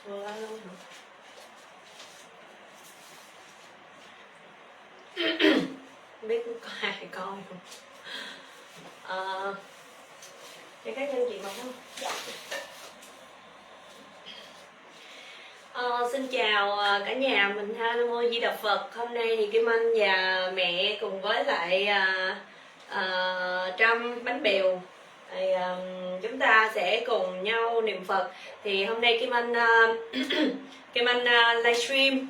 Alo hả? Biết có ai coi không? Cho các anh chị mà không? Xin chào cả nhà mình ha. Nam mô Di Đà Phật. Hôm nay thì Kim Anh và mẹ cùng với lại Trâm bánh bèo thì chúng ta sẽ cùng nhau niệm Phật. Thì hôm nay Kim Anh Kim Anh livestream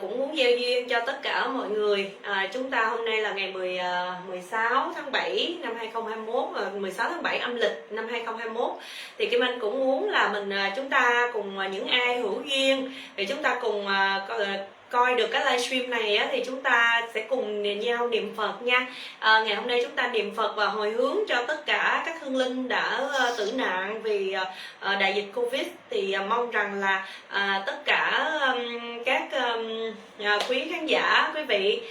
cũng muốn gieo duyên cho tất cả mọi người. Chúng ta hôm nay là ngày 16 tháng 7 năm 2021, 16 tháng 7 âm lịch năm 2021. Thì Kim Anh cũng muốn là chúng ta cùng những ai hữu duyên thì chúng ta cùng coi được cái livestream này á, thì chúng ta sẽ cùng nhau niệm Phật nha. Ngày hôm nay chúng ta niệm Phật và hồi hướng cho tất cả các hương linh đã tử nạn vì đại dịch Covid. Thì mong rằng là tất cả các quý khán giả, quý vị,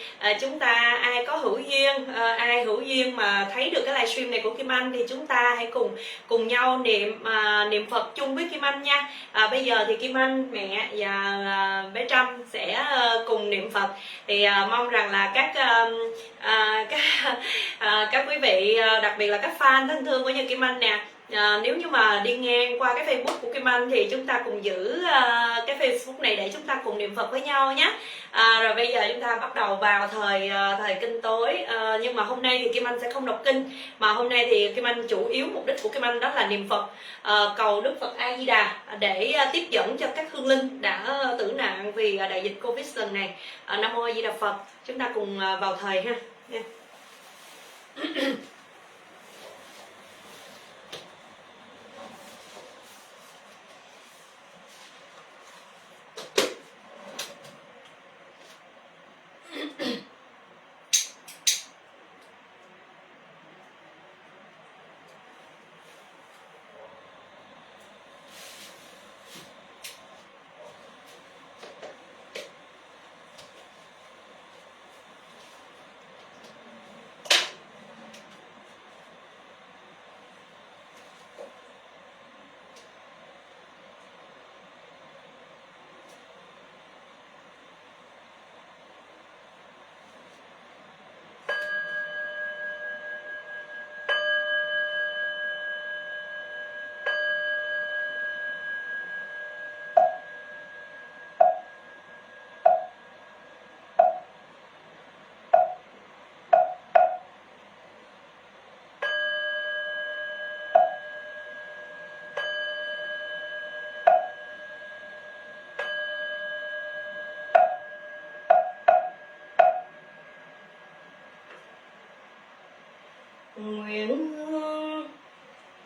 chúng ta ai có hữu duyên, ai hữu duyên mà thấy được cái livestream này của Kim Anh thì chúng ta hãy cùng nhau niệm Phật chung với Kim Anh nha. Bây giờ thì Kim Anh, mẹ và bé Trâm sẽ cùng niệm Phật. Thì mong rằng là các quý vị, đặc biệt là các fan thân thương của Như Kim Anh nè, nếu như mà đi ngang qua cái Facebook của Kim Anh thì chúng ta cùng giữ cái Facebook này để chúng ta cùng niệm Phật với nhau nhé. Rồi bây giờ chúng ta bắt đầu vào thời kinh tối, nhưng mà hôm nay thì Kim Anh sẽ không đọc kinh, mà hôm nay thì Kim Anh chủ yếu mục đích của Kim Anh đó là niệm Phật, cầu Đức Phật A Di Đà để tiếp dẫn cho các hương linh đã tử nạn vì đại dịch Covid lần này. Nam mô A Di Đà Phật. Chúng ta cùng vào thời ha.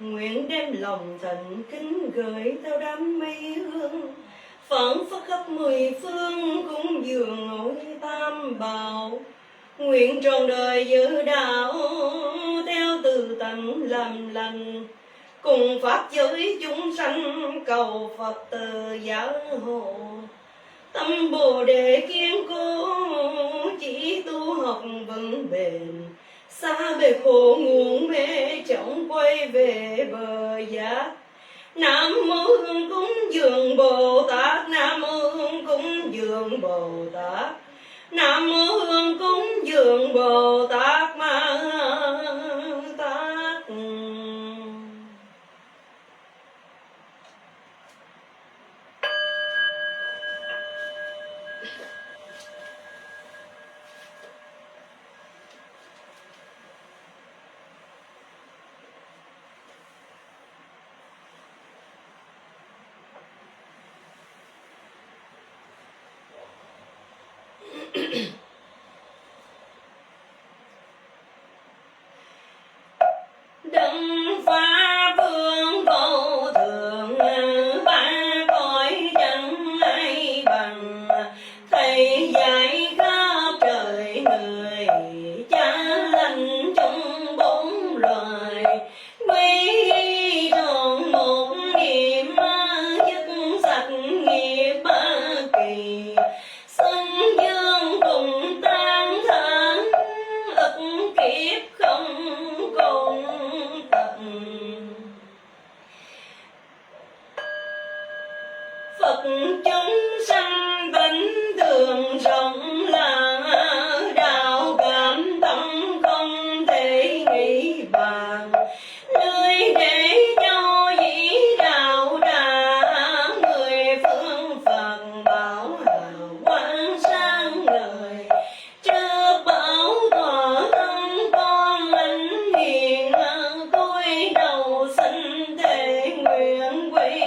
Nguyện đem lòng thành kính gửi theo đám mây hương, phảng phất khắp mười phương cúng dường ngôi tam bảo. Nguyện trọn đời giữ đạo theo từ tận làm lành, cùng pháp giới chúng sanh cầu Phật từ giáo hộ. Tâm Bồ Đề kiên cố chỉ tu học vững bền, xa bề khổ nguồn mê trọng quay về bờ giác. Nam mô Hương cúng dường Bồ Tát, Nam mô Hương cúng dường Bồ Tát, Nam mô Hương cúng dường Bồ Tát Ma Tát. Phật chúng sanh tánh thường rộng là đạo cảm tâm không thể nghĩ bàn. Nơi để cho dĩ đạo đà, người phương Phật bảo hào quang sáng ngời. Trước bảo tọa tâm con anh hiền, cúi đầu xin thề nguyện quy.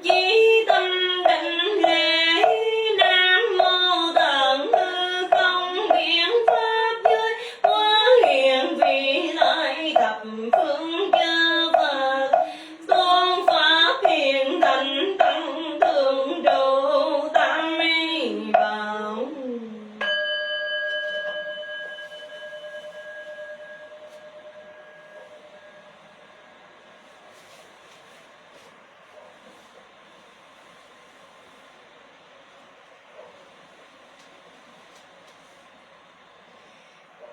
Chí tâm định lễ Nam mô Tận Hư Không biến pháp giới hóa hiện vị lai thập phương chư Phật. Tôn pháp hiện thành tăng thượng độ tam mi bảo.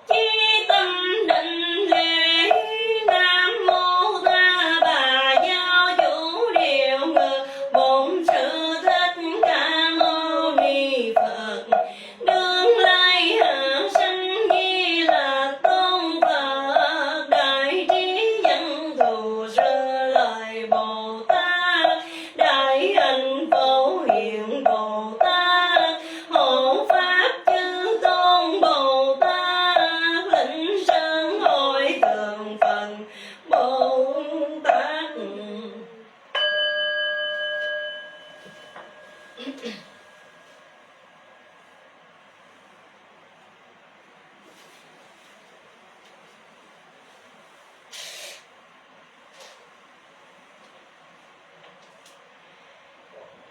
Chí tâm định lễ Nam mô Ta Bà Giáo Chủ Điều Ngự Bổn Sư Thích Ca Mâu Ni Phật. Đương lai hạ sanh Di Lạc Tôn Phật. Đại trí dân thù sơ lời Bồ Tát. Đại hạnh phổ hiện Bồ Tát. Hộ pháp chư tôn Bồ Tát. Lĩnh sơn hội thượng phần Bồ Tát.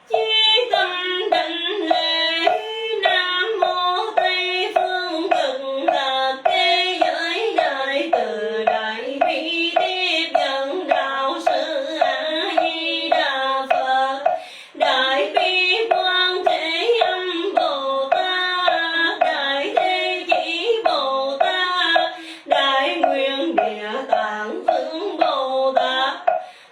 Chí tâm định lễ Nam mô Tây phương Cực Lạc thế giới đại từ đại bi tiếp dẫn đạo sư A Di Đà Phật. Đại bi quan thế âm Bồ Tát. Đại thế chỉ Bồ Tát. Đại nguyện địa tạng vương Bồ Tát.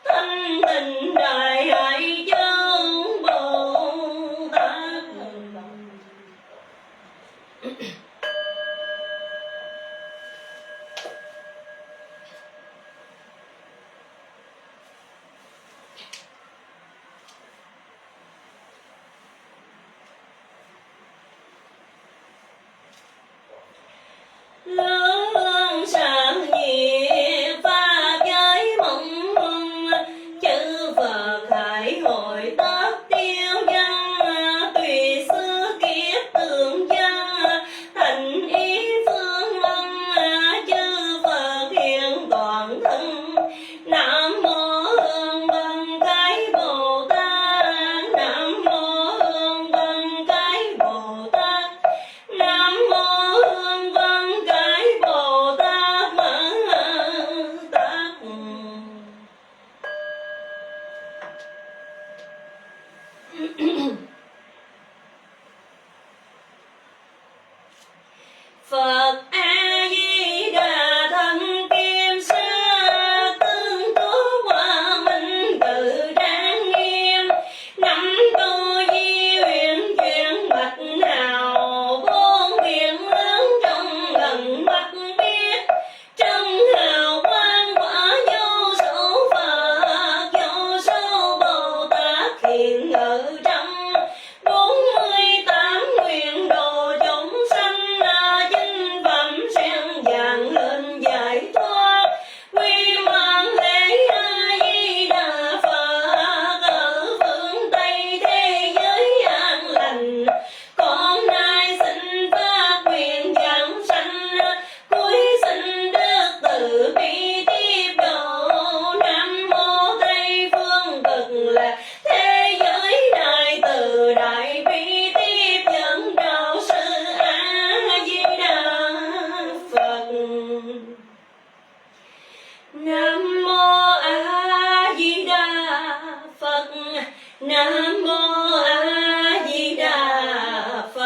Thanh tịnh đại hải chương Bồ Tát. Lương sáng nhiệt pha giới mộng mừng. Chư Phật hải hội tất tiêu dân. Tùy xưa kiếp tượng dân. Thành ý phương lâm. Chư Phật hiện toàn thân. Nam mô Hương Vân Cái Bồ Tát. Nam mô Hương Vân Cái Bồ Tát. Nam mô Hương Vân Cái Bồ Tát Ma Tát. Phật A Di Đà thân kim sa. Tương tố hòa minh tự trang nghiêm. Năm tu di huyền chuyển bạch hào. Bốn biển lớn trong gần mắt biết. Trong hào quang quả vô số Phật. Vô số Bồ Tát hiện ở trong. 48 nguyện độ chúng sanh. Chinh phẩm sen vàng lên giải thoát. Quy mạng lễ A Di Đà Phật. Ở phương Tây thế giới an lành. Con nay xin phát nguyện giảng sanh. Cuối xin đức từ bi tiếp độ. Nam mô Tây phương Cực Lạc thế giới đại từ đại bi tiếp dẫn đạo sư A Di Đà Phật. Nam mô A Di Đà Phật. Nam mô A Di Đà Phật.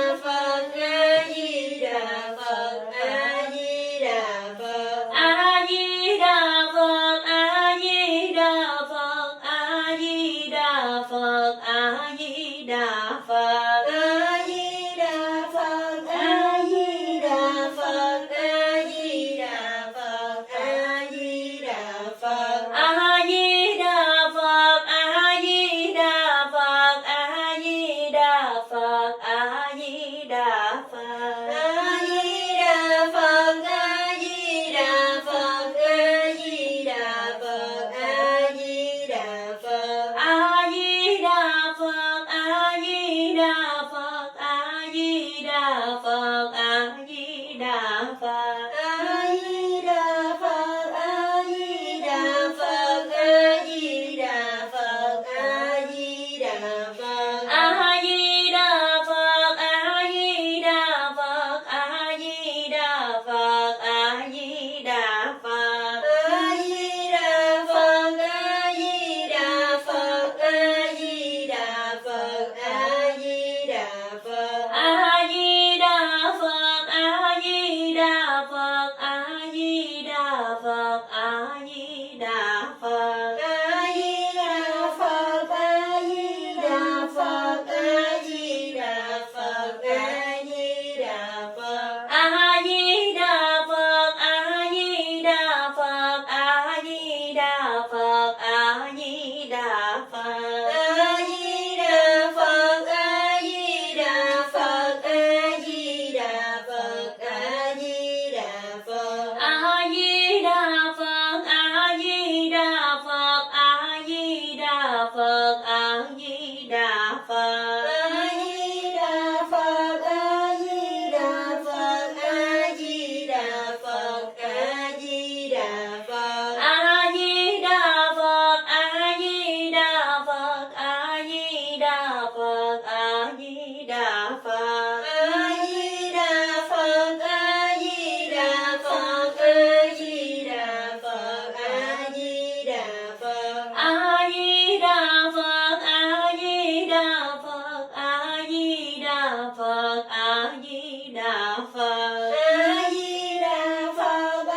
A Di Đà Phật. A Di Đà Phật, A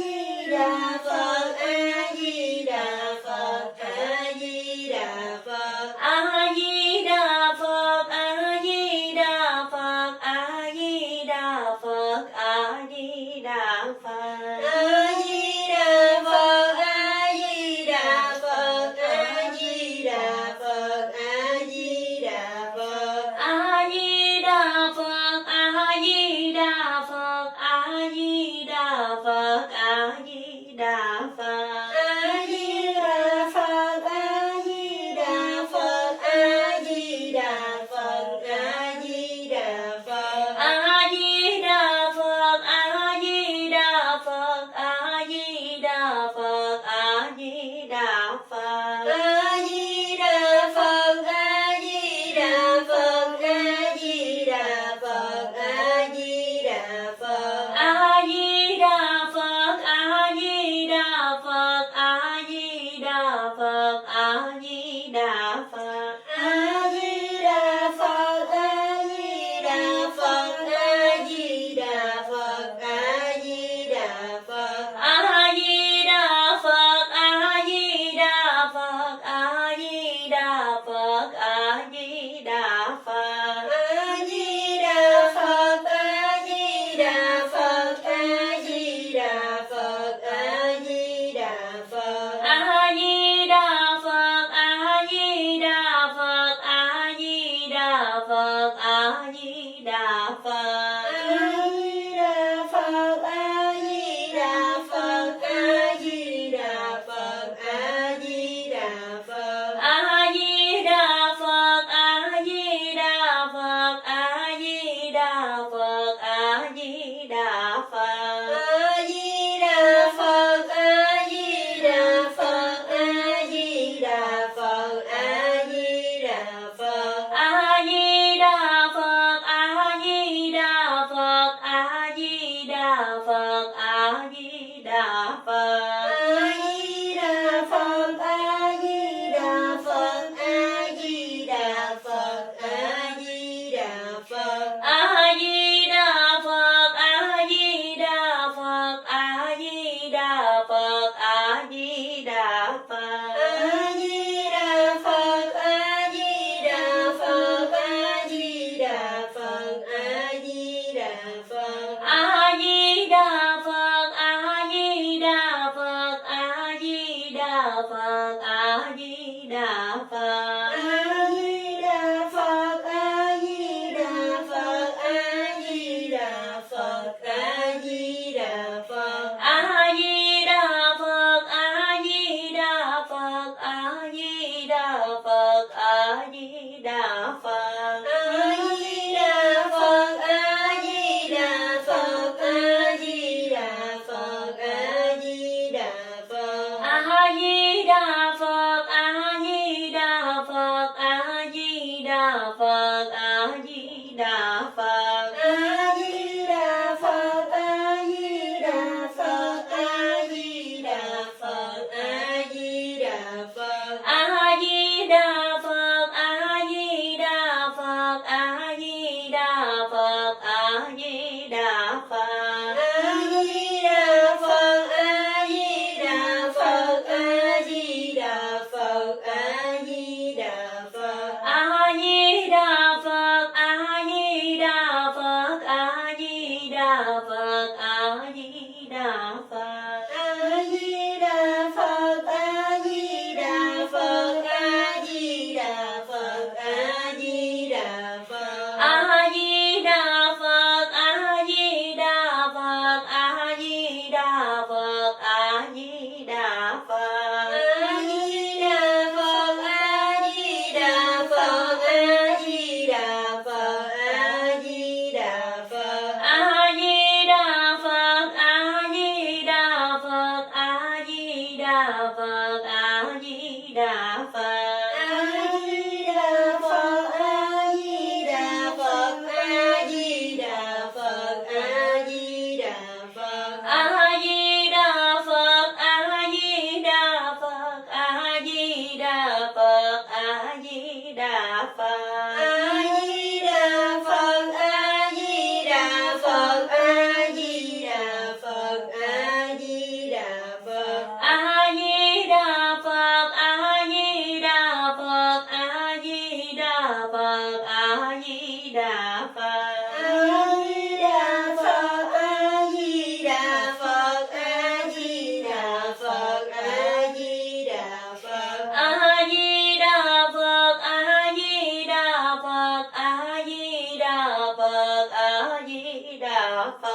Di Đà Phật, A Di Đà Phật, A Di Đà Phật. A Di Đà Phật, A Di Đà Phật, A Di Đà Phật, A Di Đà Phật. A Di Đà Phật, A Di Đà Phật, A Di Đà Phật, A Di Đà Phật. A Di Đà Phật, A Di Đà Phật, A Di Đà Phật, A Di Đà Phật. A Di Đà Phật, A Di Đà Phật, A Di Đà Phật, A Di Đà Phật. A Di Đà Phật, A Di Đà Phật, A Di Đà Phật, A Di Đà Phật. A Di Đà Phật, A Di Đà Phật, A Di Đà Phật, A Di Đà Phật. A Di Đà Phật, A Di Đà Phật, A Di Đà Phật, A Di Đà Phật. A Di Đà Phật, A Di Đà Phật, A Di Đà Phật, A Di Đà Phật. A Di Đà Phật, A Di Đà Phật, A Di Đà Phật, A Di Đà Phật. A Di Đà Phật, A Di Đà Phật, A Di Đà Phật, A Di Đà Phật. A Di Đà Phật, A Di Đà Phật, A Di Đà Phật, A Di Đà Phật. A Di Đà Phật, A Di Đà Phật, A Di Đà Phật, A Di Đà Phật. A Di Đà Phật, A Di Đà Phật, A Di Đà Phật, A Di Đà Phật. A Di Đà Phật, A Di Đà Phật, A Di Đà Phật, A Di Đà Phật. A Di Đà Phật, A Di Đà Phật, A Di Đà Phật, A Di Đà Phật. A Di Đà Phật, A Di Đà Phật, A Di Đà Phật, A Di Đà Phật. A Di Đà Phật, A Di Đà Phật, A Di Đà Phật, A Di Đà Phật. A Di Đà Phật, A Di Đà Phật, A Di Đà Phật, A Di Đà Phật. A Di Đà Phật, A Di Đà Phật, A Di Đà Phật, A Di Đà Phật. A Di Đà Phật, A Di Đà Phật, A Di Đà Phật, A Di Đà Phật. A Di Đà Phật, A Di Đà Phật, A Di Đà Phật, A Di Đà Phật. A Di Đà Phật, A Di Đà Phật, A Di Đà Phật, A Di Đà Phật. A Di Đà Phật, A Di Đà Phật, A Di Đà Phật, A Di Đà Phật. A Di Đà Phật, A Di Đà Phật, A Di Đà Phật, A Di Đà Phật. A Di Đà Phật, A Di Đà Phật, A Di Đà Phật, A Di Đà Phật. A Di Đà Phật, A Di Đà Phật, A Di Đà Phật, A Di Đà Phật. A Di Đà Phật, A Di Đà Phật, A Di Đà Phật, A Di Đà Phật. A Di Đà Phật, A Di Đà Phật, A Di Đà Phật, A Di Đà Phật. A Di Đà Phật, A Di Đà Đà Phật.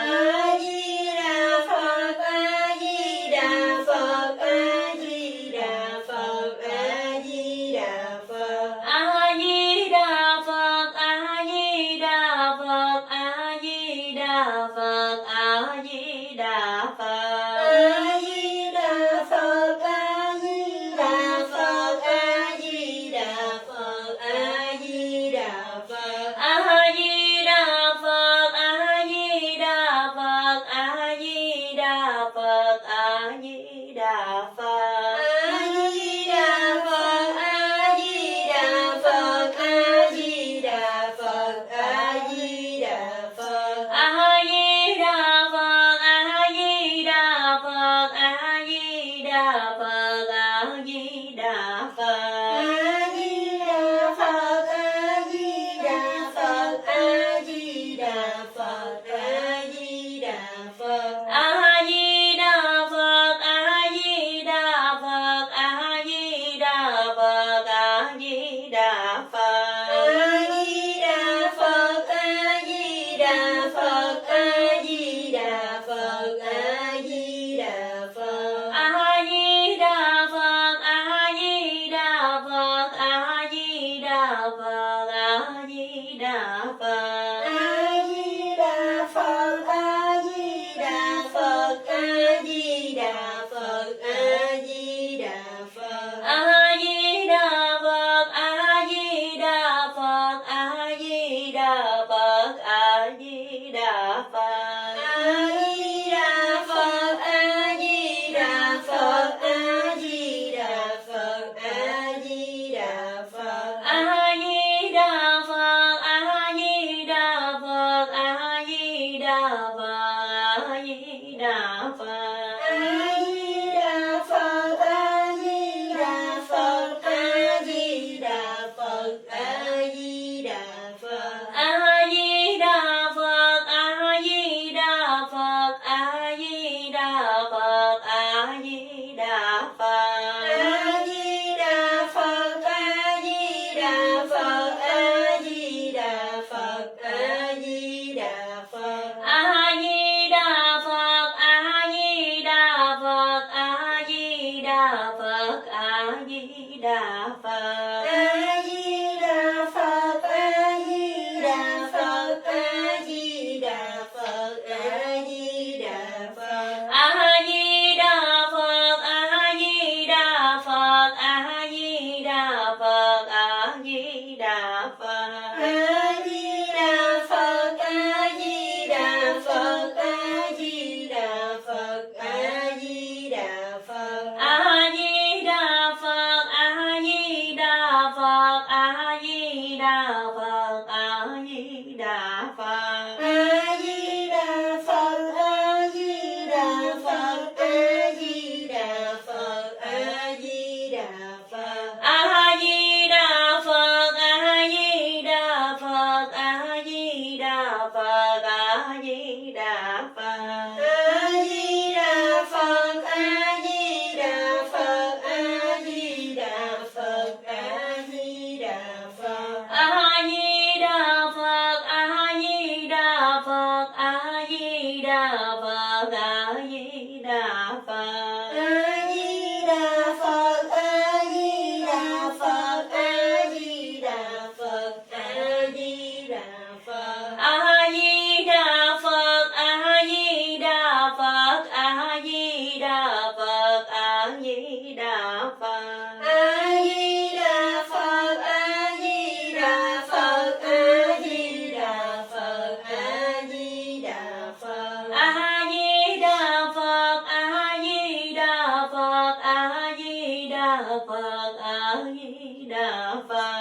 A Di Đà Phật, A Di Đà Phật, A Di Đà Phật, A Di Đà Phật. A Di Đà Phật, A Di Đà Phật, A Di Đà Phật, A Di Đà Phật. A Di Đà Phật, A Di Đà Phật, A Di Đà Phật, A Di Đà Phật. A Di Đà Phật, A Di Đà Phật, A Di Đà Phật, A Di Đà Phật. A Di Đà Phật, A Di Đà Phật, A Di Đà Phật, A Di Đà Phật. A Di Đà Phật, A Di Đà Phật, A Di Đà Phật, A Di Đà Phật. A Di Đà Phật, A Di Đà Phật, A Di Đà Phật, A Di Đà Phật. A Di Đà Phật, A Di Đà Phật, A Di Đà Phật, A Di Đà Phật. A Di Đà Phật, A Di Đà Phật, A Di Đà Phật, A Di Đà Phật. A Di Đà Phật, A Di Đà Phật, A Di Đà Phật, A Di Đà Phật. A Di Đà Phật, A Di Đà Phật, A Di Đà Phật, A Di Đà Phật. A Di Đà Phật, A Di Đà Phật, A Di Đà Phật, A Di Đà Phật. A Di Đà Phật, A Di Đà Phật, A Di Đà Phật, A Di Đà Phật. A Di Đà Phật, A Di Đà Phật, A Di Đà Phật, A Di Đà Phật. A Di Đà Phật, A Di Đà Phật, A Di Đà Phật, A Di Đà Phật. A Di Đà Phật, A Di Đà Phật, A Di Đà Phật, A Di Đà Phật. A Di Đà Phật, A Di Đà Phật, A Di Đà Phật, A Di Đà Phật. A Di Đà Phật, A Di Đà Phật, A Di Đà Phật, A Di Đà Phật. A Di Đà Phật, A Di Đà Phật, A Di Đà Phật, A Di Đà Phật. A Di Đà Phật, A Di Đà Phật, A Di Đà Phật, A Di Đà Phật. A Di Đà Phật, A Di Đà Phật, A Di Đà Phật, A Di Đà Phật. A Di Đà Phật, A Di Đà Phật, A Di Đà Phật, A Di Đà Phật. A Di Đà Phật, A Di Đà Phật, A Di Đà Phật, A Di Đà Phật. A Di Đà Phật, A Di Đà Phật, A Di Đà Phật, A Di Đà Phật. A Di Đà Phật, A Di Đà Phật, A Di Đà Phật, A Di Đà Phật. A Di Đà Phật, A Di Đà Phật, A Di Đà Phật, A Di Đà Phật. A Di Đà Phật, A Di Đà Phật, A Di Đà Phật, A Di Đà Phật. A Di Đà Phật, A Di Đà Phật, A Di Đà Phật, A Di Đà Phật. A Di Đà Phật, A Di Đà Phật, A Di Đà Phật, A Di Đà Phật. A Di Đà Phật, A Di Đà Phật, A Di Đà Phật, A Di Đà Phật.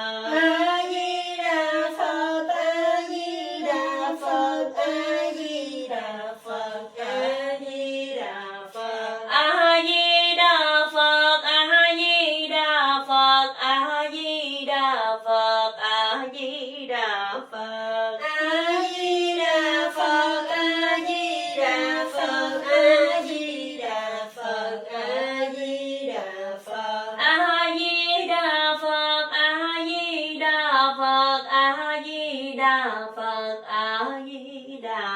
A Di Đà Phật, A Di Đà Phật, A Di Đà Phật, A Di Đà Phật. A Di Đà Phật, A Di Đà Phật, A Di Đà Phật, A Di Đà Phật. A Di Đà Phật, A Di Đà Phật, A Di Đà Phật, A Di Đà Phật. A Di Đà Phật, A Di Đà Phật, A Di Đà Phật, A Di Đà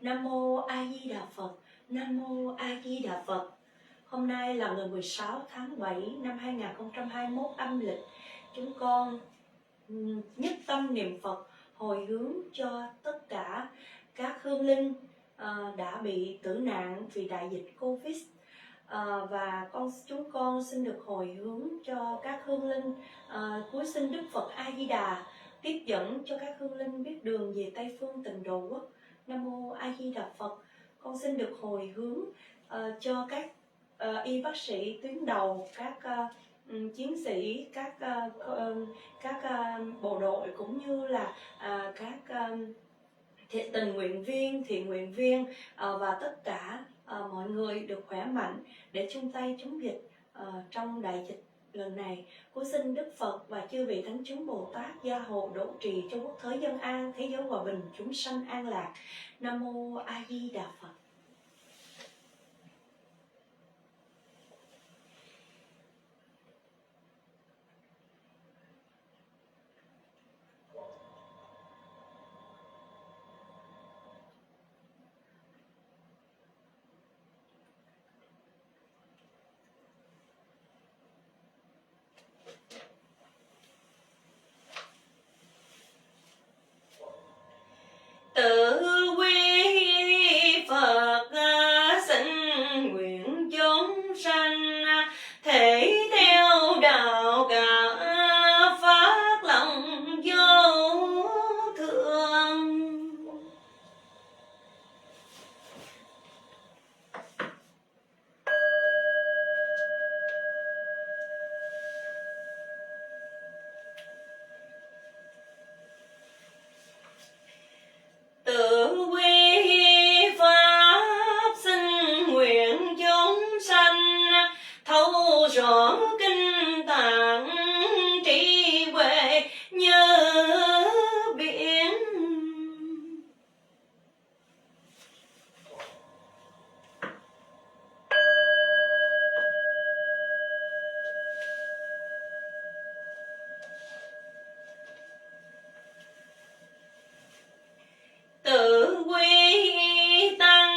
Nam Mô A Di Đà Phật. Nam Mô A Di Đà Phật. Hôm nay là ngày 16 tháng 7 năm 2021 âm lịch. Chúng con nhất tâm niệm Phật hồi hướng cho tất cả các hương linh đã bị tử nạn vì đại dịch Covid. Và chúng con xin được hồi hướng cho các hương linh cuối sinh Đức Phật A Di Đà tiếp dẫn cho các hương linh biết đường về Tây phương Tịnh Độ Quốc. Nam Mô A Di Đà Phật. Con xin được hồi hướng cho các y bác sĩ tuyến đầu, các chiến sĩ, các bộ đội cũng như là các tình nguyện viên, thiện nguyện viên và tất cả mọi người được khỏe mạnh để chung tay chống dịch trong đại dịch lần này. Cuối sinh Đức Phật và chư vị thánh chúng Bồ Tát gia hộ độ trì cho quốc thế dân an, thế giới hòa bình, chúng sanh an lạc. Nam Mô A Di Đà Phật. Tự quy Phật xin nguyện chúng sanh thể theo đạo cả phát lòng vô thường. Tự quy Pháp xin nguyện chúng sanh thấu rõ kinh tạng trí huệ như biển. Tự quy tăng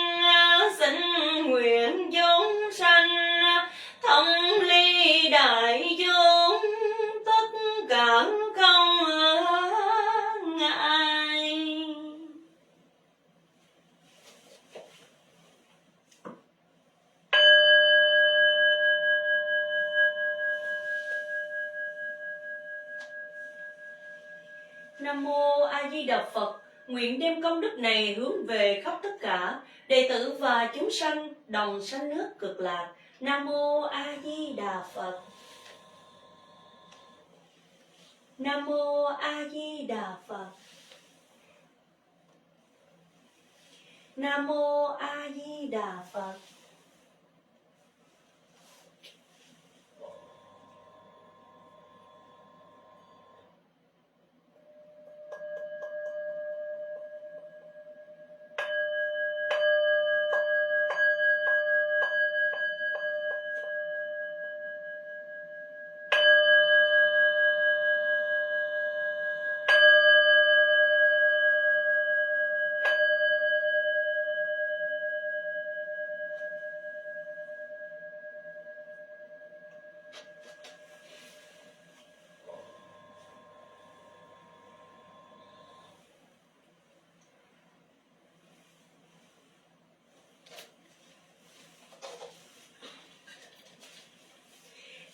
xin nguyện chúng sanh thông ly đại chúng tất cả không ngại. Nam Mô A Di Đà Phật. Nguyện đem công đức này hướng về khắp tất cả đệ tử và chúng sanh đồng sanh nước Cực Lạc. Nam Mô A Di Đà Phật. Nam Mô A Di Đà Phật. Nam Mô A Di Đà Phật.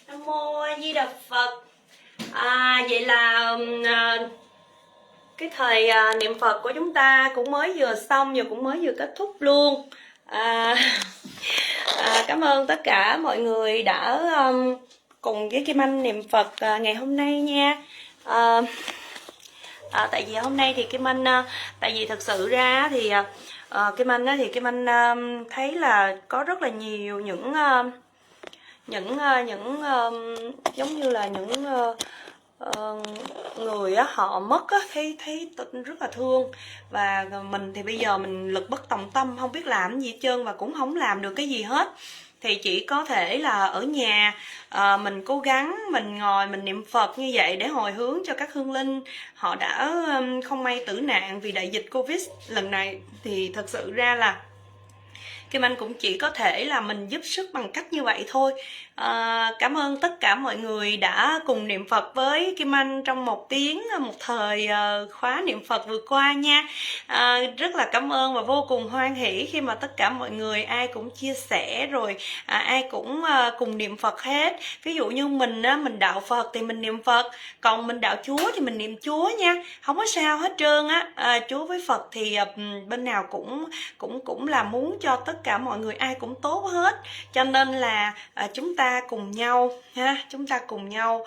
Nam Mô A Di Đà Phật. Vậy là cái thời niệm Phật của chúng ta cũng mới vừa xong và cũng mới vừa kết thúc luôn. Cảm ơn tất cả mọi người đã cùng với Kim Anh niệm Phật ngày hôm nay nha. Tại vì hôm nay thì Kim Anh tại vì thật sự ra thì Kim Anh thì Kim Anh thấy là có rất là nhiều những giống như là những người họ mất thấy rất là thương. Và mình thì bây giờ mình lực bất tòng tâm, không biết làm gì hết trơn và cũng không làm được cái gì hết. thì chỉ có thể là ở nhà mình cố gắng mình ngồi mình niệm Phật như vậy để hồi hướng cho các hương linh họ đã không may tử nạn vì đại dịch Covid lần này. Thì thật sự ra là Kim Anh cũng chỉ có thể là mình giúp sức bằng cách như vậy thôi. Cảm ơn tất cả mọi người đã cùng niệm Phật với Kim Anh trong 1 tiếng, một thời khóa niệm Phật vừa qua nha. Rất là cảm ơn và vô cùng hoan hỷ khi mà tất cả mọi người ai cũng chia sẻ rồi ai cũng cùng niệm Phật hết. Ví dụ như mình mình đạo Phật thì mình niệm Phật, còn mình đạo Chúa thì mình niệm Chúa nha, không có sao hết trơn á. Chúa với Phật thì bên nào cũng là muốn cho tất cả mọi người ai cũng tốt hết, cho nên là chúng ta cùng nhau ha, chúng ta cùng nhau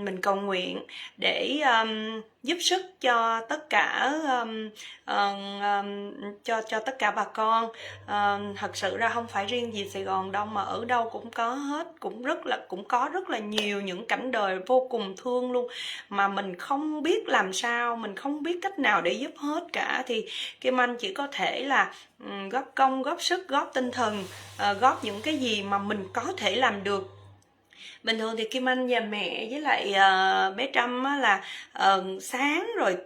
mình cầu nguyện để giúp sức cho tất cả cho tất cả bà con. Thật sự ra không phải riêng gì Sài Gòn đâu mà ở đâu cũng có hết, cũng có rất là nhiều những cảnh đời vô cùng thương luôn mà mình không biết làm sao, mình không biết cách nào để giúp hết cả. Thì Kim Anh chỉ có thể là góp công góp sức góp tinh thần, góp những cái gì mà mình có thể làm được. Bình thường thì Kim Anh và mẹ với lại bé Trâm là sáng rồi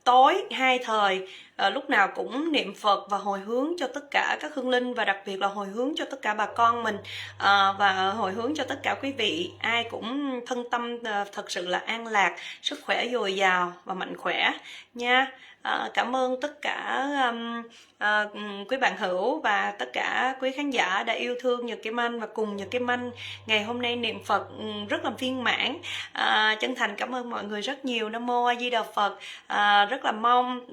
tối 2 thời lúc nào cũng niệm Phật và hồi hướng cho tất cả các hương linh, và đặc biệt là hồi hướng cho tất cả bà con mình, và hồi hướng cho tất cả quý vị ai cũng thân tâm thật sự là an lạc, sức khỏe dồi dào và mạnh khỏe nha. Cảm ơn tất cả quý bạn hữu và tất cả quý khán giả đã yêu thương Nhật Kim Anh và cùng Nhật Kim Anh ngày hôm nay niệm Phật rất là viên mãn. Chân thành cảm ơn mọi người rất nhiều. Nam Mô A Di Đà Phật. Rất là mong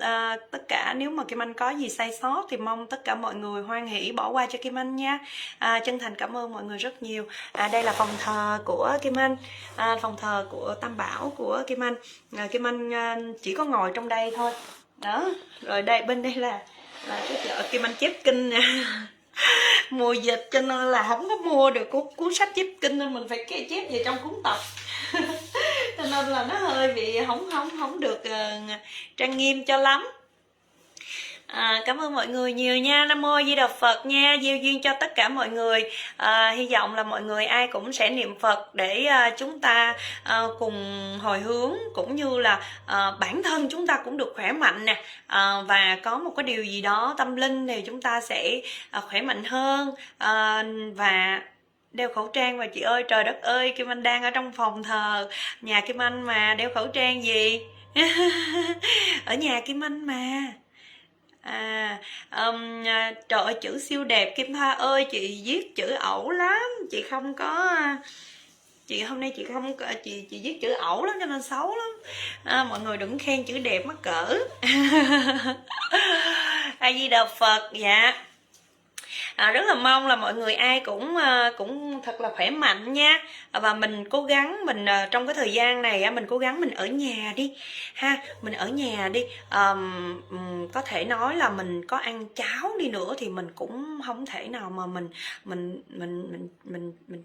tất cả nếu mà Kim Anh có gì sai sót thì mong tất cả mọi người hoan hỷ bỏ qua cho Kim Anh nha. Chân thành cảm ơn mọi người rất nhiều. Đây là phòng thờ của Kim Anh, phòng thờ của Tam Bảo của Kim Anh. Kim Anh chỉ có ngồi trong đây thôi đó. Rồi đây bên đây là cái chợ Kim Anh chép kinh nè. Mùa dịch cho nên là không có mua được cuốn sách chép kinh nên mình phải chép về trong cuốn tập. Cho nên là nó hơi bị không được trang nghiêm cho lắm. Cảm ơn mọi người nhiều nha. Nam Mô Di Đà Phật nha. Gieo duyên cho tất cả mọi người. Hy vọng là mọi người ai cũng sẽ niệm Phật để chúng ta cùng hồi hướng, cũng như là bản thân chúng ta cũng được khỏe mạnh nè, và có một cái điều gì đó tâm linh thì chúng ta sẽ khỏe mạnh hơn. Và đeo khẩu trang. Và chị ơi, trời đất ơi, Kim Anh đang ở trong phòng thờ nhà Kim Anh mà đeo khẩu trang gì. Ở nhà Kim Anh mà. Trời ơi, chữ siêu đẹp. Kim Thoa ơi, chị viết chữ ẩu lắm, chị không có, chị hôm nay chị không chị viết chữ ẩu lắm cho nên xấu lắm. Mọi người đừng khen chữ đẹp mắc cỡ. A Di Đà Phật. Dạ. Rất là mong là mọi người ai cũng thật là khỏe mạnh nha. Và mình cố gắng mình trong cái thời gian này mình cố gắng mình ở nhà đi ha, mình ở nhà đi. Có thể nói là mình có ăn cháo đi nữa thì mình cũng không thể nào mà mình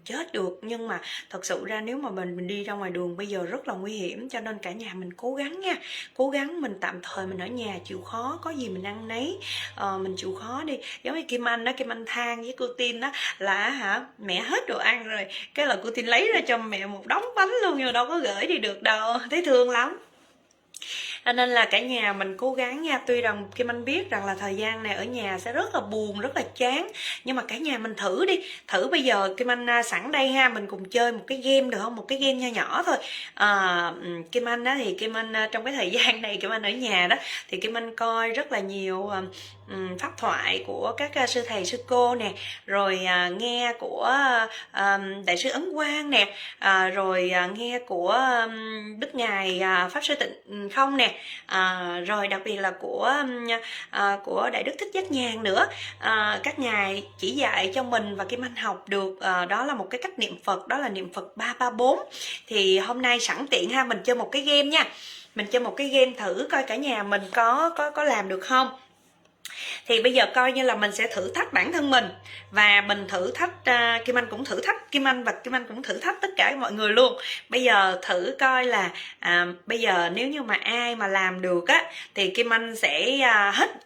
chết được, nhưng mà thật sự ra nếu mà mình đi ra ngoài đường bây giờ rất là nguy hiểm, cho nên cả nhà mình cố gắng nha, cố gắng mình tạm thời mình ở nhà chịu khó, có gì mình ăn nấy, mình chịu khó đi. Giống như Kim Anh đó, Kim Anh than với cô Tin đó là mẹ hết đồ ăn rồi, cái là cô Tin lấy ra cho mẹ một đống bánh luôn, nhưng mà đâu có gửi đi được đâu, thấy thương lắm. Nên là cả nhà mình cố gắng nha. Tuy rằng Kim Anh biết rằng là thời gian này ở nhà sẽ rất là buồn, rất là chán, nhưng mà cả nhà mình thử đi. Thử bây giờ Kim Anh sẵn đây ha, mình cùng chơi một cái game được không? Một cái game nho nhỏ thôi. Kim Anh đó thì Kim Anh trong cái thời gian này Kim Anh ở nhà đó thì Kim Anh coi rất là nhiều pháp thoại của các sư thầy sư cô nè, rồi nghe của đại sư Ấn Quang nè, rồi nghe của Đức Ngài Pháp Sư Tịnh Không nè, rồi đặc biệt là của Đại Đức Thích Giác Nhàn nữa. Các ngài chỉ dạy cho mình và Kim Anh học được đó là một cái cách niệm Phật, đó là niệm Phật 334. Thì hôm nay sẵn tiện ha, mình chơi một cái game nha. Mình chơi một cái game thử coi cả nhà mình có làm được không. Thì bây giờ coi như là mình sẽ thử thách bản thân mình, và mình thử thách Kim Anh cũng thử thách Kim Anh, và Kim Anh cũng thử thách tất cả mọi người luôn. Bây giờ thử coi là bây giờ nếu như mà ai mà làm được á thì Kim Anh sẽ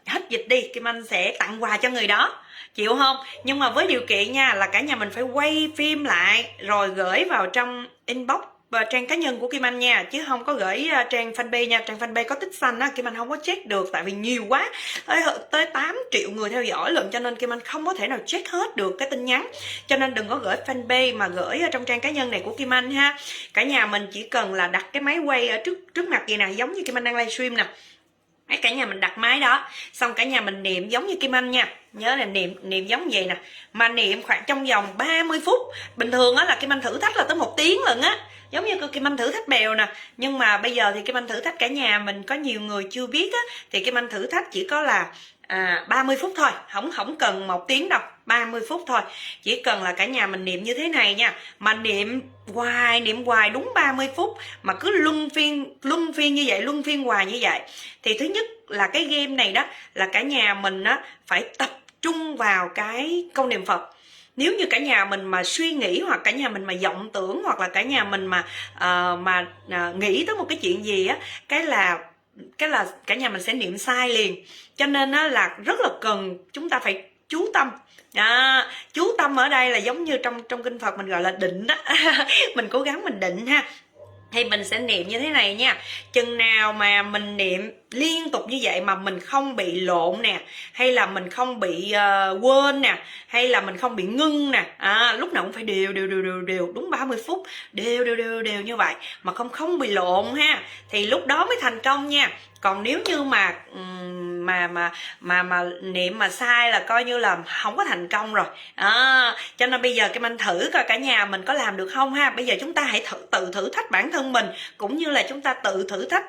hết dịch đi, Kim Anh sẽ tặng quà cho người đó, chịu không? Nhưng mà với điều kiện nha là cả nhà mình phải quay phim lại rồi gửi vào trong inbox và trang cá nhân của Kim Anh nha, chứ không có gửi trang fanpage nha. Trang fanpage có tích xanh á, Kim Anh không có check được, tại vì nhiều quá, tới 8 triệu người theo dõi lận, cho nên Kim Anh không có thể nào check hết được cái tin nhắn, cho nên đừng có gửi fanpage mà gửi ở trong trang cá nhân này của Kim Anh ha. Cả nhà mình chỉ cần là đặt cái máy quay ở trước mặt vậy nè, giống như Kim Anh đang livestream nè. Cả nhà mình đặt máy đó, xong cả nhà mình niệm giống như Kim Anh nha, nhớ là niệm giống vậy nè, mà niệm khoảng trong vòng 30 phút. Bình thường á là Kim Anh thử thách là tới 1 tiếng lần á, giống như Kim Anh thử thách bèo nè. Nhưng mà bây giờ thì Kim Anh thử thách cả nhà mình, có nhiều người chưa biết á, thì Kim Anh thử thách chỉ có là 30 phút thôi, không cần 1 tiếng đâu, 30 phút thôi. Chỉ cần là cả nhà mình niệm như thế này nha, mà niệm hoài đúng 30 phút, mà cứ luân phiên như vậy, luân phiên hoài như vậy. Thì thứ nhất là cái game này đó là cả nhà mình á phải tập trung vào cái câu niệm Phật. Nếu như cả nhà mình mà suy nghĩ, hoặc cả nhà mình mà vọng tưởng, hoặc là cả nhà mình mà nghĩ tới một cái chuyện gì á, cái là cả nhà mình sẽ niệm sai liền. Cho nên á là rất là cần chúng ta phải chú tâm. Chú tâm ở đây là giống như trong kinh Phật mình gọi là định đó. Mình cố gắng mình định ha. Thì mình sẽ niệm như thế này nha. Chừng nào mà mình niệm liên tục như vậy mà mình không bị lộn nè, hay là mình không bị quên nè, hay là mình không bị ngưng nè, lúc nào cũng phải đều đúng 30 phút, đều như vậy, mà không bị lộn ha, thì lúc đó mới thành công nha. Còn nếu như mà niệm mà sai là coi như là không có thành công rồi. Cho nên bây giờ Kim Anh thử coi cả nhà mình có làm được không ha. Bây giờ chúng ta hãy tự thử thách bản thân mình, cũng như là chúng ta tự thử thách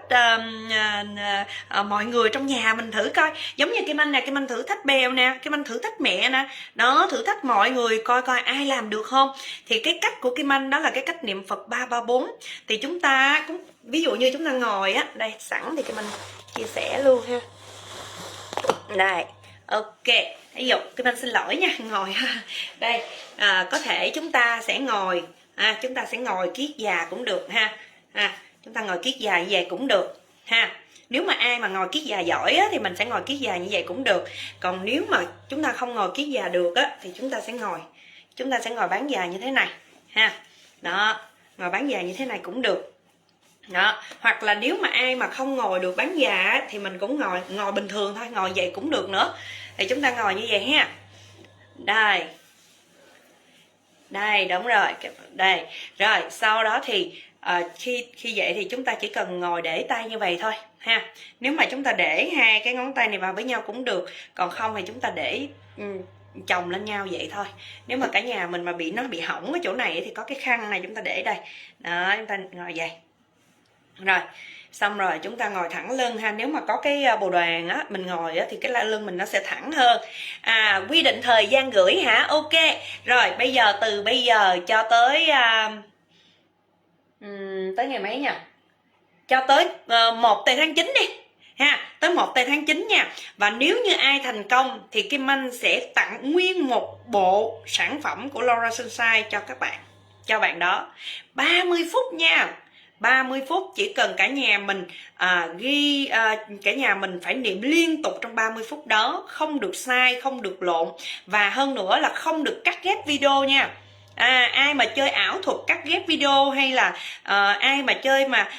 mọi người trong nhà mình thử coi. Giống như Kim Anh nè, Kim Anh thử thách bèo nè, Kim Anh thử thách mẹ nè, đó, thử thách mọi người coi ai làm được không. Thì cái cách của Kim Anh đó là cái cách niệm Phật 334. Thì chúng ta cũng ví dụ như chúng ta ngồi á, đây sẵn thì Kim Anh chia sẻ luôn ha. Đây, ok. Ví dụ Kim Anh xin lỗi nha, ngồi đây, có thể chúng ta sẽ ngồi, chúng ta sẽ ngồi kiết già cũng được ha. Chúng ta ngồi kiết già như vậy cũng được ha. Nếu mà ai mà ngồi kiết già giỏi á, thì mình sẽ ngồi kiết già như vậy cũng được. Còn nếu mà chúng ta không ngồi kiết già được á, thì chúng ta sẽ ngồi bán già như thế này ha. Đó, ngồi bán già như thế này cũng được. Đó, hoặc là nếu mà ai mà không ngồi được bán già á, thì mình cũng ngồi bình thường thôi, ngồi vậy cũng được nữa. Thì chúng ta ngồi như vậy ha. Đây, đúng rồi. Đây. Rồi, sau đó thì khi vậy thì chúng ta chỉ cần ngồi để tay như vậy thôi ha. Nếu mà chúng ta để hai cái ngón tay này vào với nhau cũng được, còn không thì chúng ta để chồng lên nhau vậy thôi. Nếu mà cả nhà mình mà nó bị hỏng cái chỗ này thì có cái khăn này chúng ta để đây. Đó, chúng ta ngồi vậy. Rồi, xong rồi chúng ta ngồi thẳng lưng ha. Nếu mà có cái bồ đoàn á, mình ngồi á, thì cái lưng mình nó sẽ thẳng hơn. Quy định thời gian gửi hả? Ok. Rồi, từ bây giờ cho tới tới ngày mấy nhỉ? Cho tới 1 tây tháng 9 đi ha, tới 1 tây tháng 9 nha. Và nếu như ai thành công thì Kim Anh sẽ tặng nguyên một bộ sản phẩm của Laura Sunshine cho bạn đó. 30 phút nha. 30 phút, chỉ cần cả nhà mình cả nhà mình phải niệm liên tục trong 30 phút đó, không được sai, không được lộn, và hơn nữa là không được cắt ghép video nha. Ai mà chơi ảo thuật cắt ghép video, hay là ai mà chơi mà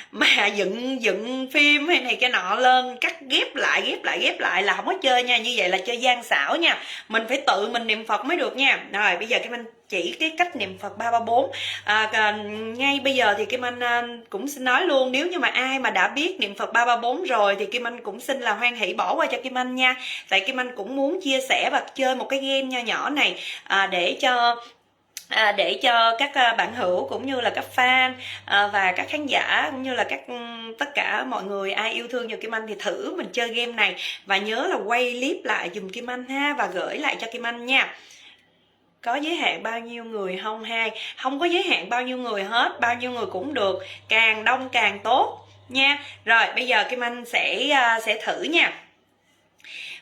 dựng phim hay này cái nọ lên cắt ghép lại là không có chơi nha. Như vậy là chơi gian xảo nha. Mình phải tự mình niệm Phật mới được nha. Rồi bây giờ Kim Anh chỉ cái cách niệm Phật 334. Ngay bây giờ thì Kim Anh cũng xin nói luôn, nếu như mà ai mà đã biết niệm Phật 334 rồi thì Kim Anh cũng xin là hoan hỷ bỏ qua cho Kim Anh nha. Tại Kim Anh cũng muốn chia sẻ và chơi một cái game nho nhỏ này để cho các bạn hữu cũng như là các fan và các khán giả cũng như là tất cả mọi người ai yêu thương nhiều Kim Anh thì thử mình chơi game này, và nhớ là quay clip lại dùm Kim Anh ha, và gửi lại cho Kim Anh nha. Có giới hạn bao nhiêu người không? Không có giới hạn bao nhiêu người hết, bao nhiêu người cũng được, càng đông càng tốt nha. Rồi bây giờ Kim Anh sẽ thử nha.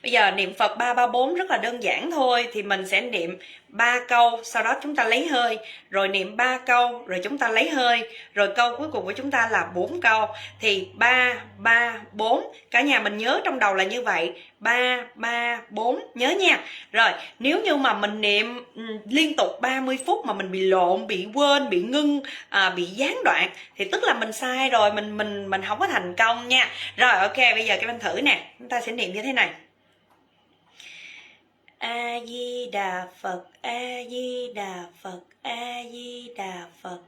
Bây giờ niệm Phật 334 rất là đơn giản thôi, thì mình sẽ niệm 3 câu, sau đó chúng ta lấy hơi, rồi niệm 3 câu, rồi chúng ta lấy hơi, rồi câu cuối cùng của chúng ta là 4 câu. Thì 3, 3, 4, cả nhà mình nhớ trong đầu là như vậy, 3, 3, 4, nhớ nha. Rồi, nếu như mà mình niệm liên tục 30 phút mà mình bị lộn, bị quên, bị ngưng, bị gián đoạn, thì tức là mình sai rồi, mình không có thành công nha. Rồi, ok, bây giờ các bạn thử nè, chúng ta sẽ niệm như thế này. A Di Đà Phật, A Di Đà Phật, A Di Đà Phật.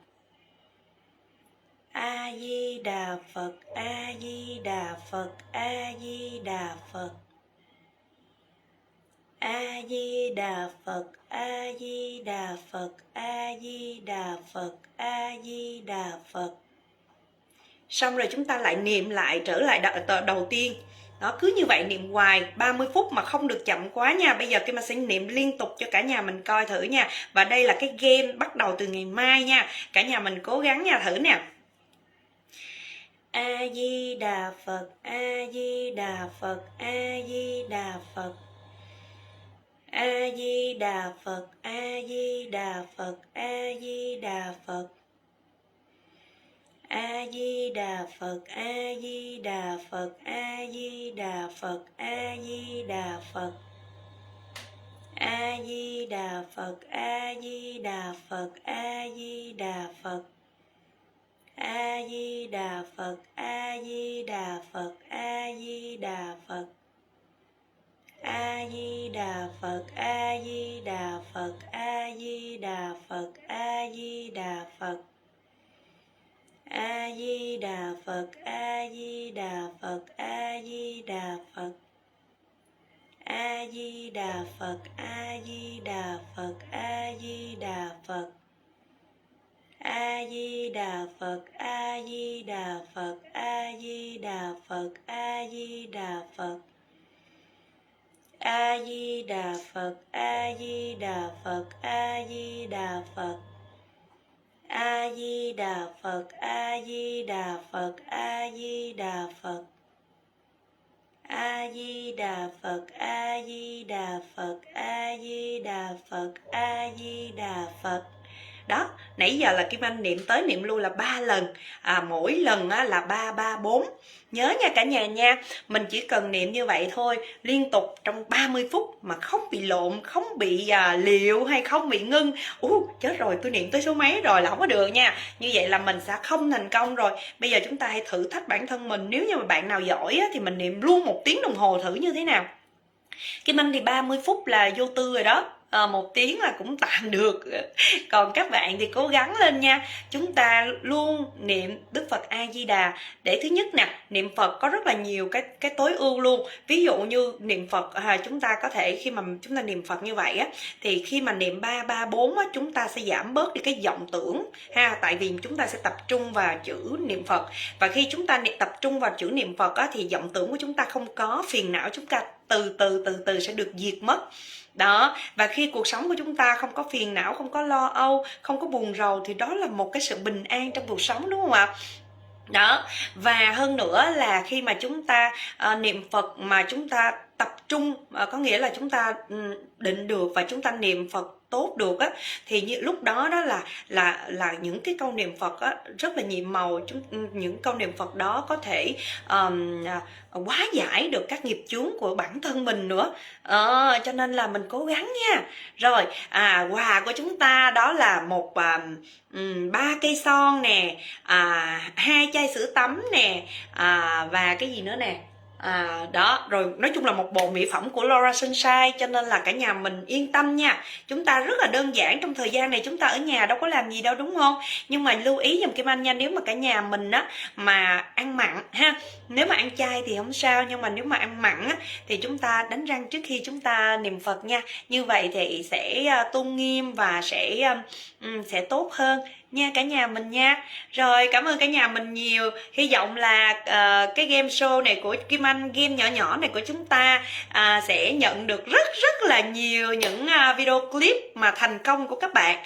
A Di Đà Phật, A Di Đà Phật, A Di Đà Phật. A Di Đà Phật, A Di Đà Phật, A Di Đà Phật, A Di Đà Phật. Xong rồi chúng ta lại niệm lại, trở lại đầu tiên. Đó, cứ như vậy niệm hoài 30 phút mà không được chậm quá nha. Bây giờ Kim Anh sẽ niệm liên tục cho cả nhà mình coi thử nha. Và đây là cái game bắt đầu từ ngày mai nha. Cả nhà mình cố gắng nha, thử nè. A Di Đà Phật, A Di Đà Phật, A Di Đà Phật. A Di Đà Phật, A Di Đà Phật, A Di Đà Phật. A Di Đà Phật, A Di Đà Phật, A Di Đà Phật, A Di Đà Phật. A Di Đà Phật, A Di Đà Phật, A Di Đà Phật. A Di Đà Phật, A Di Đà Phật, A Di Đà Phật. A Di Đà Phật, A Di Đà Phật, A Di Đà Phật, A Di Đà Phật. A Di Đà Phật, A Di Đà Phật, A Di Đà Phật. A Di Đà Phật, A Di Đà Phật, A Di Đà Phật. A Di Đà Phật, A Di Đà Phật, A Di Đà Phật, A Di Đà Phật. A Di Đà Phật, A Di Đà Phật, A Di Đà Phật. A Di Đà Phật, A Di Đà Phật, A Di Đà Phật. A Di Đà Phật, A Di Đà Phật, A Di Đà Phật, A Di Đà Phật. Đó, nãy giờ là Kim Anh niệm tới niệm lui là 3 lần, mỗi lần là 334. Nhớ nha cả nhà nha, mình chỉ cần niệm như vậy thôi, liên tục trong 30 phút mà không bị lộn, không bị liệu hay không bị ngưng. Chết rồi, tôi niệm tới số mấy rồi là không có được nha. Như vậy là mình sẽ không thành công rồi. Bây giờ chúng ta hãy thử thách bản thân mình. Nếu như mà bạn nào giỏi thì mình niệm luôn 1 tiếng đồng hồ thử như thế nào. Kim Anh thì 30 phút là vô tư rồi đó. 1 tiếng là cũng tạm được. Còn các bạn thì cố gắng lên nha. Chúng ta luôn niệm Đức Phật A Di Đà. Để thứ nhất nè, niệm Phật có rất là nhiều cái tối ưu luôn. Ví dụ như niệm Phật chúng ta có thể khi mà chúng ta niệm Phật như vậy á, thì khi mà niệm 334 á, chúng ta sẽ giảm bớt đi cái vọng tưởng ha, tại vì chúng ta sẽ tập trung vào chữ niệm Phật. Và khi chúng ta tập trung vào chữ niệm Phật á, thì vọng tưởng của chúng ta không có, phiền não chúng ta từ từ sẽ được diệt mất. Đó, và khi cuộc sống của chúng ta không có phiền não, không có lo âu, không có buồn rầu, thì đó là một cái sự bình an trong cuộc sống, đúng không ạ? Đó, và hơn nữa là khi mà chúng ta niệm Phật mà chúng ta tập trung, có nghĩa là chúng ta định được và chúng ta niệm Phật tốt được á, thì như lúc đó đó là những cái câu niệm Phật á rất là nhiệm màu. Những câu niệm Phật đó có thể hóa giải được các nghiệp chướng của bản thân mình nữa. Cho nên là mình cố gắng nha. Rồi quà của chúng ta đó là 3 cây son nè, 2 chai sữa tắm nè, và cái gì nữa nè, đó, rồi nói chung là một bộ mỹ phẩm của Laura Sunshine. Cho nên là cả nhà mình yên tâm nha. Chúng ta rất là đơn giản, trong thời gian này chúng ta ở nhà đâu có làm gì đâu, đúng không? Nhưng mà lưu ý giùm Kim Anh nha, nếu mà cả nhà mình á mà ăn mặn ha, nếu mà ăn chay thì không sao, nhưng mà nếu mà ăn mặn á thì chúng ta đánh răng trước khi chúng ta niệm Phật nha. Như vậy thì sẽ tôn nghiêm và sẽ tốt hơn nha cả nhà mình nha. Rồi, cảm ơn cả nhà mình nhiều. Hy vọng là cái game show này của Kim Anh, game nhỏ nhỏ này của chúng ta sẽ nhận được rất là nhiều những video clip mà thành công của các bạn.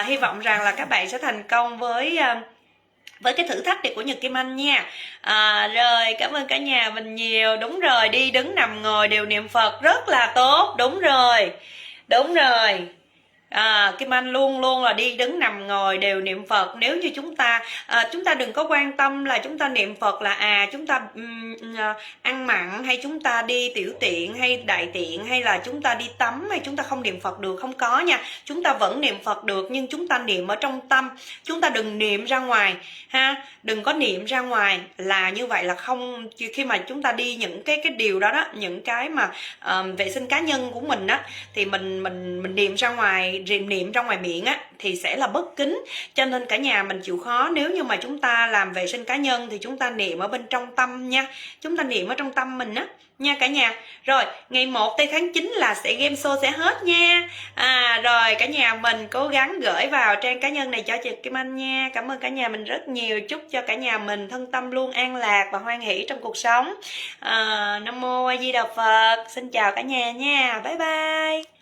Hy vọng rằng là các bạn sẽ thành công với với cái thử thách này của Nhật Kim Anh nha. Rồi cảm ơn cả nhà mình nhiều. Đúng rồi, đi đứng nằm ngồi đều niệm Phật rất là tốt. Đúng rồi, đúng rồi. Kim Anh luôn luôn là đi đứng nằm ngồi đều niệm Phật. Nếu như chúng ta đừng có quan tâm là chúng ta niệm Phật là chúng ta ăn mặn, hay chúng ta đi tiểu tiện hay đại tiện, hay là chúng ta đi tắm, hay chúng ta không niệm Phật được. Không có nha, chúng ta vẫn niệm Phật được, nhưng chúng ta niệm ở trong tâm, chúng ta đừng niệm ra ngoài ha. Đừng có niệm ra ngoài, là như vậy là không. Khi mà chúng ta đi những cái điều đó đó, những cái mà vệ sinh cá nhân của mình á, thì mình niệm ra ngoài, niệm ra ngoài miệng á, thì sẽ là bất kính. Cho nên cả nhà mình chịu khó, nếu như mà chúng ta làm vệ sinh cá nhân thì chúng ta niệm ở bên trong tâm nha. Chúng ta niệm ở trong tâm mình á nha cả nhà. Rồi ngày 1 tây tháng 9 là game show sẽ hết nha. Rồi cả nhà mình cố gắng gửi vào trang cá nhân này cho chị Kim Anh nha. Cảm ơn cả nhà mình rất nhiều. Chúc cho cả nhà mình thân tâm luôn an lạc và hoan hỷ trong cuộc sống. Nam mô A Di Đà Phật. Xin chào cả nhà nha. Bye bye.